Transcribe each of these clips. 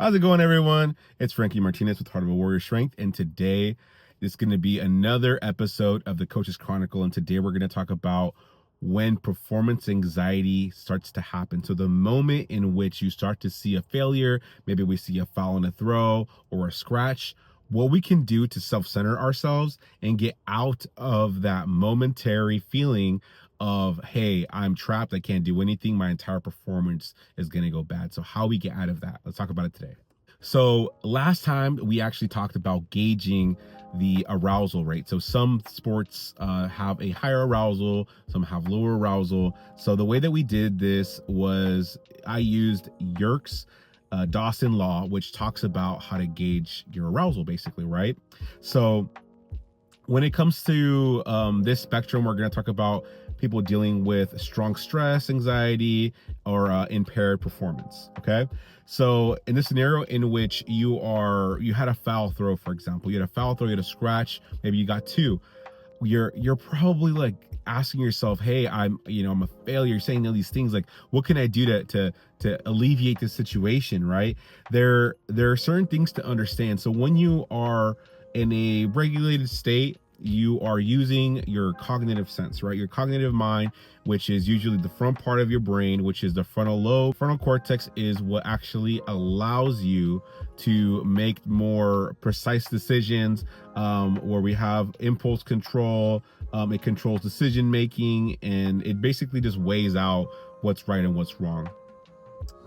How's it going, everyone? It's Frankie Martinez with Heart of a Warrior Strength, and today is going to be another episode of the Coach's Chronicle. And today we're going to talk about when performance anxiety starts to happen. So the moment in which you start to see a failure, maybe we see a foul in a throw or a scratch, what we can do to self-center ourselves and get out of that momentary feeling of, hey, I'm trapped, I can't do anything, my entire performance is going to go bad. So how we get out of that, let's talk about it today. So last time we actually talked about gauging the arousal rate. So some sports have a higher arousal, some have lower arousal. So the way that we did this was I used Yerkes Dawson law, which talks about how to gauge your arousal, basically, right? So when it comes to this spectrum, we're going to talk about people dealing with strong stress, anxiety, or impaired performance. Okay. So in this scenario in which you had a foul throw, for example, you had a foul throw, you had a scratch, maybe you got two, you're probably like asking yourself, hey, I'm a failure. You're saying all these things like, what can I do to alleviate this situation? Right. There are certain things to understand. So when you are in a regulated state, you are using your cognitive sense, right? Your cognitive mind, which is usually the front part of your brain, which is the frontal lobe. Frontal cortex is what actually allows you to make more precise decisions, where we have impulse control. It controls decision making, and it basically just weighs out what's right and what's wrong.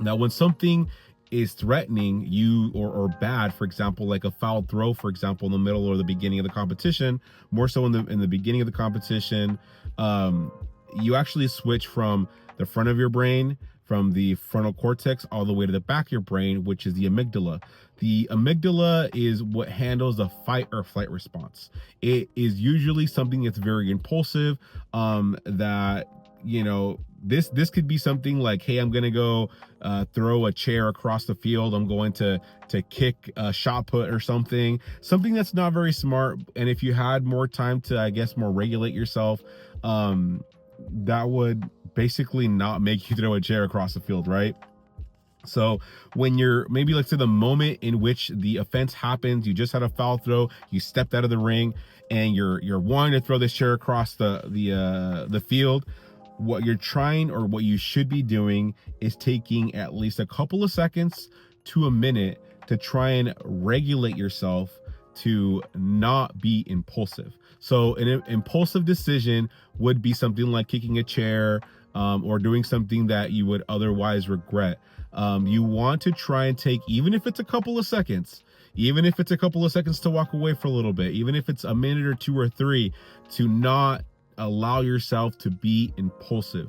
Now, when something is threatening you or bad, for example, like a foul throw, for example, in the middle or the beginning of the competition, more so in the beginning of the competition, you actually switch from the front of your brain, from the frontal cortex, all the way to the back of your brain, which is the amygdala. The amygdala is what handles the fight or flight response. It is usually something that's very impulsive, that, this could be something like, hey, I'm going to go throw a chair across the field. I'm going to kick a shot put or something that's not very smart. And if you had more time to, I guess, more regulate yourself, that would basically not make you throw a chair across the field, right? So when you're maybe, let's say, the moment in which the offense happens, you just had a foul throw, you stepped out of the ring, and you're wanting to throw this chair across the field. What you're trying, or what you should be doing, is taking at least a couple of seconds to a minute to try and regulate yourself to not be impulsive. So an impulsive decision would be something like kicking a chair, or doing something that you would otherwise regret. You want to try and take, even if it's a couple of seconds, to walk away for a little bit, even if it's a minute or two or three, to not allow yourself to be impulsive.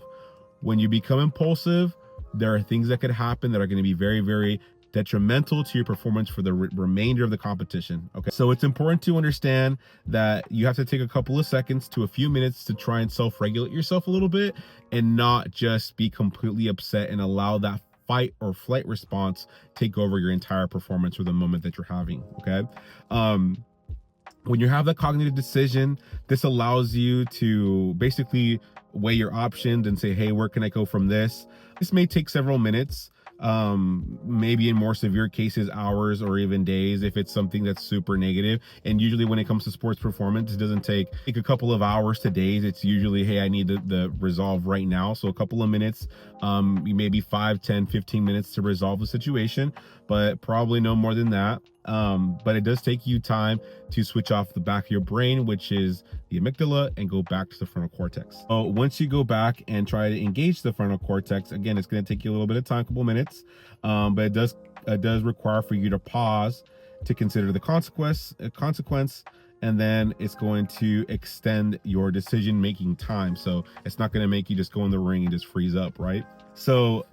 When you become impulsive, there are things that could happen that are going to be very, very detrimental to your performance for the remainder of the competition. Okay. So it's important to understand that you have to take a couple of seconds to a few minutes to try and self-regulate yourself a little bit, and not just be completely upset and allow that fight or flight response take over your entire performance or the moment that you're having. Okay. When you have that cognitive decision, this allows you to basically weigh your options and say, hey, where can I go from this? This may take several minutes, maybe in more severe cases, hours or even days, if it's something that's super negative. And usually when it comes to sports performance, it doesn't take a couple of hours to days. It's usually, hey, I need the resolve right now. So a couple of minutes, maybe 5, 10, 15 minutes to resolve the situation, but probably no more than that. But it does take you time to switch off the back of your brain, which is the amygdala, and go back to the frontal cortex. So once you go back and try to engage the frontal cortex, again, it's going to take you a little bit of time, a couple minutes, but it does require for you to pause to consider the consequence, and then it's going to extend your decision-making time. So it's not going to make you just go in the ring and just freeze up, right? So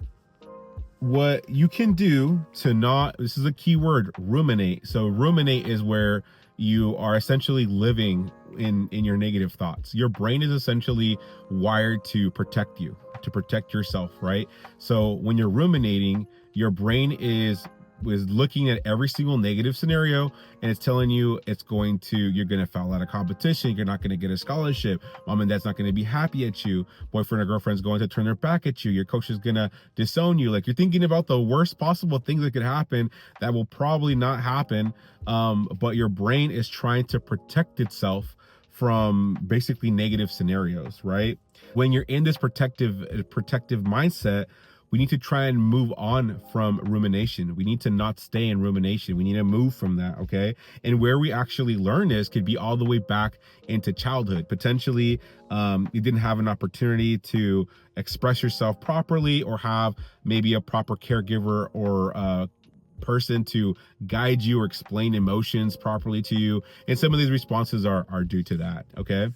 what you can do to not, this is a key word, ruminate. So ruminate is where you are essentially living in your negative thoughts. Your brain is essentially wired to protect you, to protect yourself, right? So when you're ruminating, your brain is is looking at every single negative scenario, and it's telling you you're going to foul out a competition, you're not going to get a scholarship, mom and dad's not going to be happy at you, boyfriend or girlfriend's going to turn their back at you, your coach is going to disown you. Like, you're thinking about the worst possible things that could happen that will probably not happen, but your brain is trying to protect itself from basically negative scenarios, right? When you're in this protective mindset, we need to try and move on from rumination. We need to not stay in rumination. We need to move from that, okay? And where we actually learn this could be all the way back into childhood. Potentially, you didn't have an opportunity to express yourself properly, or have maybe a proper caregiver or person to guide you or explain emotions properly to you. And some of these responses are due to that, okay?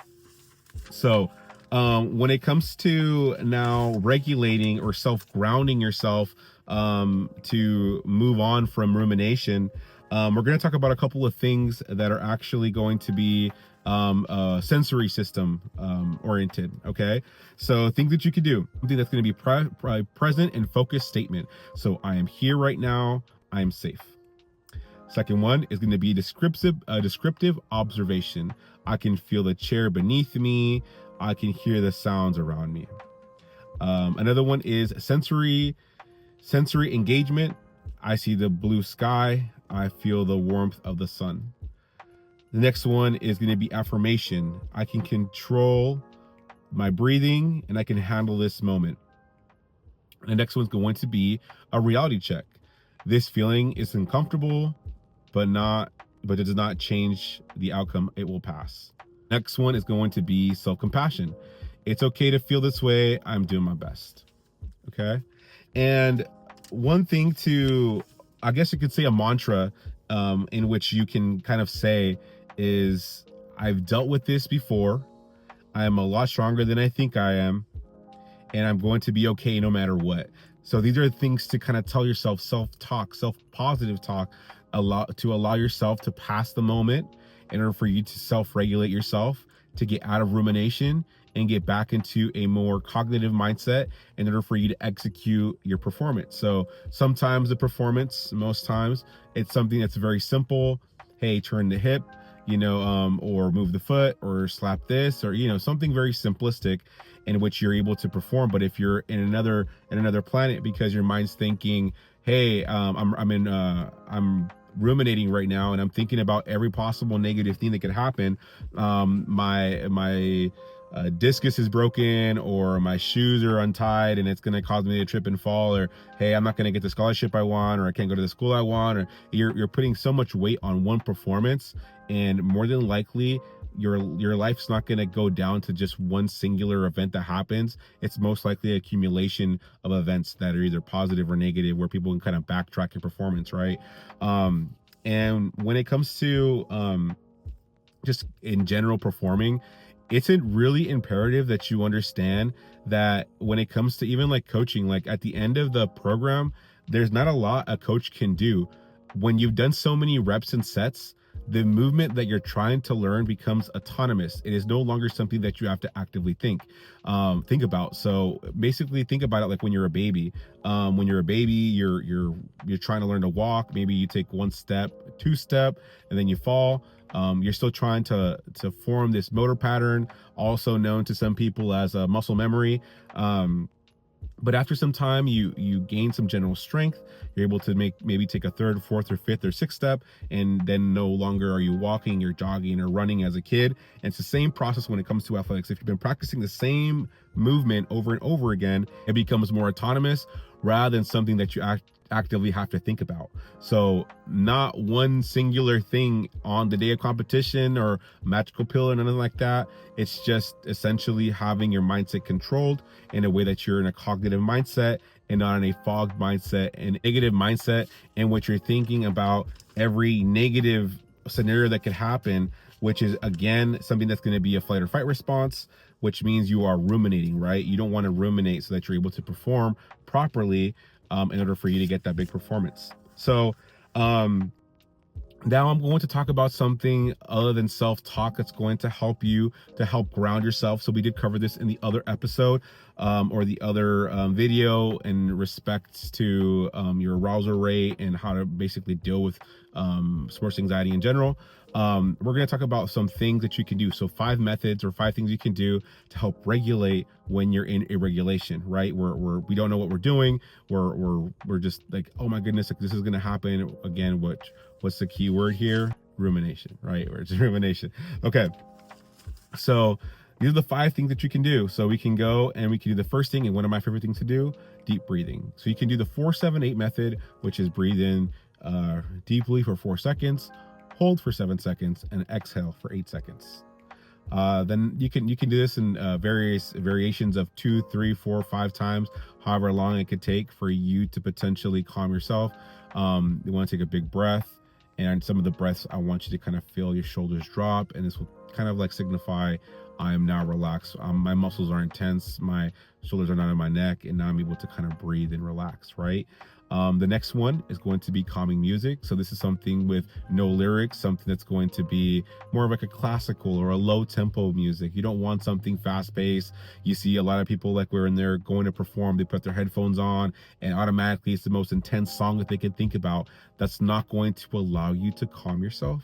So when it comes to now regulating or self-grounding yourself to move on from rumination, we're going to talk about a couple of things that are actually going to be sensory system oriented, okay? So things that you could do, something that's going to be present and focused statement. So I am here right now, I am safe. Second one is going to be descriptive observation. I can feel the chair beneath me. I can hear the sounds around me. Another one is sensory engagement. I see the blue sky. I feel the warmth of the sun. The next one is going to be affirmation. I can control my breathing and I can handle this moment. The next one's going to be a reality check. This feeling is uncomfortable, but it does not change the outcome. It will pass. Next one is going to be self-compassion. It's okay to feel this way. I'm doing my best. Okay. And one thing I guess you could say a mantra in which you can kind of say is, I've dealt with this before. I am a lot stronger than I think I am. And I'm going to be okay no matter what. So these are things to kind of tell yourself, self-talk, self-positive talk, to allow yourself to pass the moment in order for you to self-regulate yourself, to get out of rumination and get back into a more cognitive mindset in order for you to execute your performance. So sometimes most times, it's something that's very simple. Hey, turn the hip, or move the foot, or slap this, or, something very simplistic in which you're able to perform. But if you're in another planet because your mind's thinking, hey, I'm ruminating right now and I'm thinking about every possible negative thing that could happen. My discus is broken, or my shoes are untied and it's going to cause me to trip and fall, or hey, I'm not going to get the scholarship I want, or I can't go to the school I want, or you're putting so much weight on one performance, and more than likely your life's not going to go down to just one singular event that happens. It's most likely an accumulation of events that are either positive or negative, where people can kind of backtrack your performance, right? And when it comes to just in general performing, it's really imperative that you understand that when it comes to even like coaching, like at the end of the program, there's not a lot a coach can do. When you've done so many reps and sets, the movement that you're trying to learn becomes autonomous. It is no longer something that you have to actively think about. So basically think about it like when you're a baby. When you're a baby, you're trying to learn to walk. Maybe you take one step, two step, and then you fall. You're still trying to form this motor pattern, also known to some people as muscle memory. But after some time, you gain some general strength. You're able to maybe take a third, fourth, or fifth, or sixth step, and then no longer are you walking, you're jogging or running as a kid. And it's the same process when it comes to athletics. If you've been practicing the same movement over and over again, it becomes more autonomous rather than something that you actively have to think about. So not one singular thing on the day of competition or magical pill or nothing like that. It's just essentially having your mindset controlled in a way that you're in a cognitive mindset and not in a fogged mindset and negative mindset in which you're thinking about every negative scenario that could happen, which is again something that's going to be a flight or fight response, which means you are ruminating, right? You don't want to ruminate so that you're able to perform properly in order for you to get that big performance. So Now I'm going to talk about something other than self-talk that's going to help you to help ground yourself. So we did cover this in the other episode, or the other video in respect to your arousal rate and how to basically deal with sports anxiety in general. We're going to talk about some things that you can do. So 5 methods or 5 things you can do to help regulate when you're in irregulation, right? We don't know what we're doing. We're just like, oh my goodness, like this is going to happen again. What's the key word here? Rumination, right? Or it's rumination. Okay. So these are the 5 things that you can do. So we can go and we can do the first thing, and one of my favorite things to do, deep breathing. So you can do the 4-7-8 method, which is breathe in deeply for 4 seconds, hold for 7 seconds, and exhale for 8 seconds. Then you can do this in various variations of 2, 3, 4, 5 times, however long it could take for you to potentially calm yourself. You want to take a big breath, and some of the breaths, I want you to kind of feel your shoulders drop, and this will kind of like signify I am now relaxed. My muscles aren't tense, my shoulders are not in my neck, and now I'm able to kind of breathe and relax, right? The next one is going to be calming music. So this is something with no lyrics, something that's going to be more of like a classical or a low tempo music. You don't want something fast paced. You see a lot of people, like when they're going to perform, they put their headphones on and automatically it's the most intense song that they can think about. That's not going to allow you to calm yourself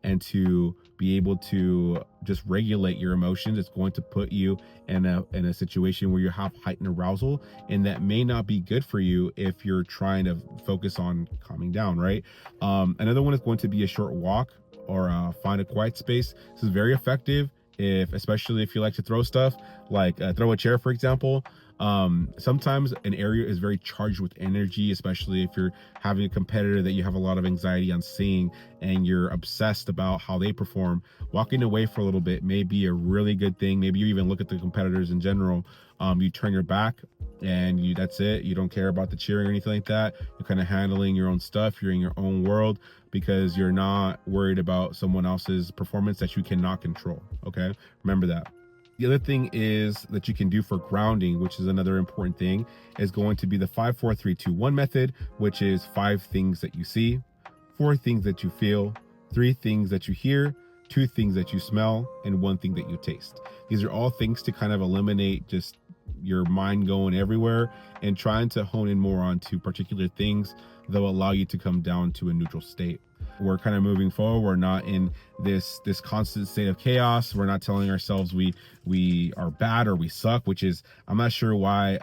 and to be able to just regulate your emotions. It's going to put you in a situation where you have heightened arousal, and that may not be good for you if you're trying to focus on calming down, right? Another one is going to be a short walk or find a quiet space. This is very effective especially if you like to throw stuff, like throw a chair, for example. Sometimes an area is very charged with energy, especially if you're having a competitor that you have a lot of anxiety on seeing and you're obsessed about how they perform. Walking away for a little bit may be a really good thing. Maybe you even look at the competitors in general. You turn your back and that's it. You don't care about the cheering or anything like that. You're kind of handling your own stuff. You're in your own world because you're not worried about someone else's performance that you cannot control. Okay, remember that. The other thing is that you can do for grounding, which is another important thing, is going to be the 5-4-3-2-1 method, which is 5 things that you see, 4 things that you feel, 3 things that you hear, 2 things that you smell, and 1 thing that you taste. These are all things to kind of eliminate just your mind going everywhere and trying to hone in more onto particular things that will allow you to come down to a neutral state. We're kind of moving forward. We're not in this constant state of chaos. We're not telling ourselves we are bad or we suck, which is, I'm not sure why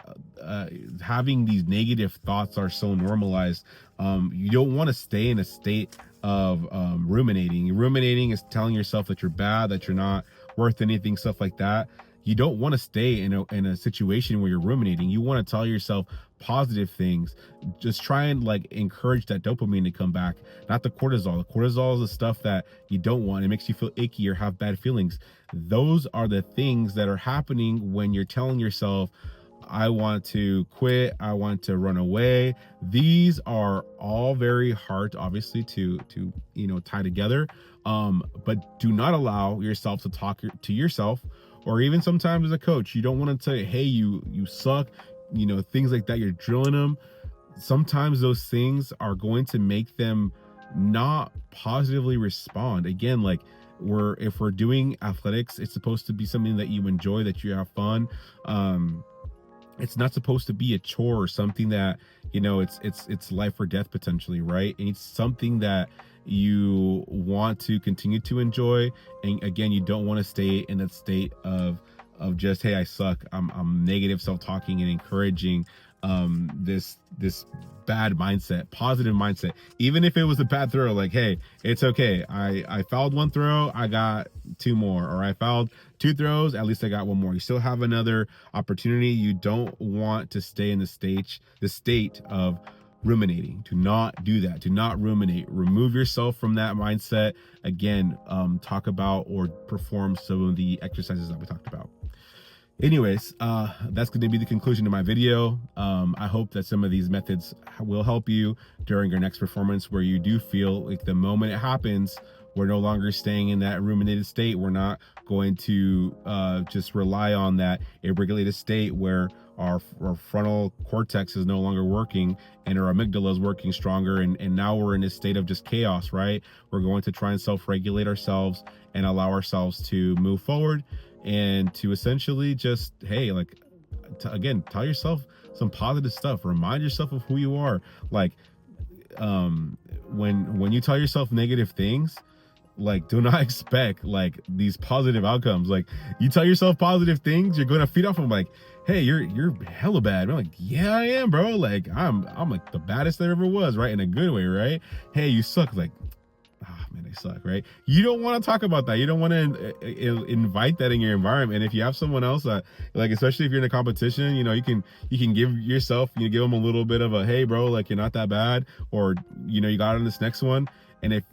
having these negative thoughts are so normalized. You don't want to stay in a state of ruminating. Ruminating is telling yourself that you're bad, that you're not worth anything, stuff like that. You don't want to stay in a situation where you're ruminating. You want to tell yourself positive things. Just try and like encourage that dopamine to come back, not the cortisol. The cortisol is the stuff that you don't want. It makes you feel icky or have bad feelings. Those are the things that are happening when you're telling yourself, I want to quit, I want to run away. These are all very hard, obviously, to tie together. But do not allow yourself to talk to yourself, or even sometimes as a coach, you don't want to say, hey, you suck, things like that. You're drilling them. Sometimes those things are going to make them not positively respond. Again, like if we're doing athletics, it's supposed to be something that you enjoy, that you have fun. It's not supposed to be a chore or something that, it's life or death potentially, right? And it's something that you want to continue to enjoy. And again, you don't want to stay in that state of just, hey, I suck. I'm negative self-talking and encouraging this bad mindset. Positive mindset, even if it was a bad throw, like, hey, it's okay, I fouled 1 throw, I got 2 more, or I fouled 2 throws, at least I got 1 more. You still have another opportunity. You don't want to stay in the state of ruminating. Do not do that. Do not ruminate. Remove yourself from that mindset. Again, talk about or perform some of the exercises that we talked about. Anyways, that's going to be the conclusion of my video. I hope that some of these methods will help you during your next performance, where you do feel like the moment it happens, we're no longer staying in that ruminated state. We're not going to just rely on that irregulated state where our frontal cortex is no longer working, and our amygdala is working stronger, and now we're in this state of just chaos, right? We're going to try and self-regulate ourselves and allow ourselves to move forward, and to essentially just, hey, like, again, tell yourself some positive stuff, remind yourself of who you are. Like, when you tell yourself negative things, like, do not expect like these positive outcomes. Like, you tell yourself positive things, you're going to feed off of, like, hey, you're hella bad. I'm like, yeah, I am, bro. Like, I'm like the baddest there ever was, right? In a good way, right? Hey, you suck. Like, ah, man, they suck, right? You don't want to talk about that. You don't want to invite that in your environment. And if you have someone else that, like, especially if you're in a competition, you can give yourself, give them a little bit of a, hey, bro, like, you're not that bad, or you got on this next one. And if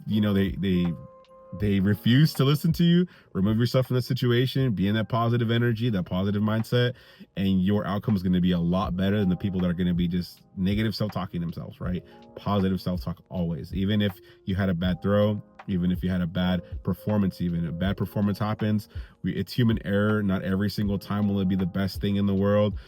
they refuse to listen to you, remove yourself from the situation, be in that positive energy, that positive mindset, and your outcome is going to be a lot better than the people that are going to be just negative self-talking themselves, right? Positive self-talk always. Even if you had a bad throw, even if you had a bad performance, even a bad performance happens, it's human error. Not every single time will it be the best thing in the world.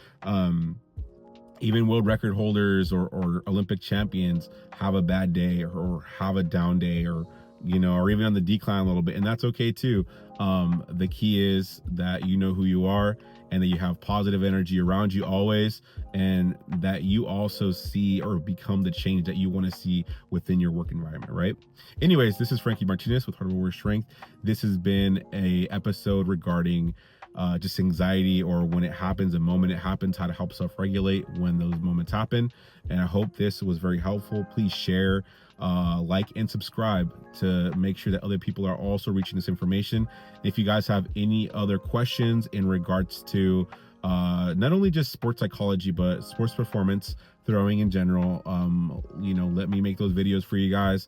Even world record holders or Olympic champions have a bad day, or have a down day, or even on the decline a little bit, and that's okay too. The key is that you know who you are, and that you have positive energy around you always, and that you also see or become the change that you want to see within your work environment, right? Anyways, this is Frankie Martinez with Heart of Warrior Strength. This has been a episode regarding just anxiety, or when it happens, the moment it happens, how to help self-regulate when those moments happen. And I hope this was very helpful. Please share, like, and subscribe to make sure that other people are also reaching this information. If you guys have any other questions in regards to not only just sports psychology, but sports performance, throwing in general, let me make those videos for you guys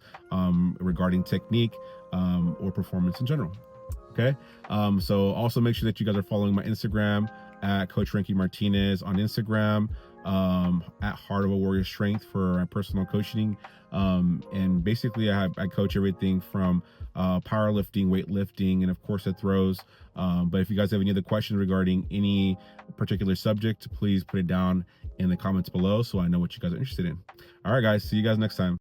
regarding technique or performance in general. Okay. So also make sure that you guys are following my Instagram at Coach Frankie Martinez on Instagram, at Heart of a Warrior Strength for my personal coaching. And basically I coach everything from powerlifting, weightlifting, and of course the throws. But if you guys have any other questions regarding any particular subject, please put it down in the comments below so I know what you guys are interested in. All right, guys. See you guys next time.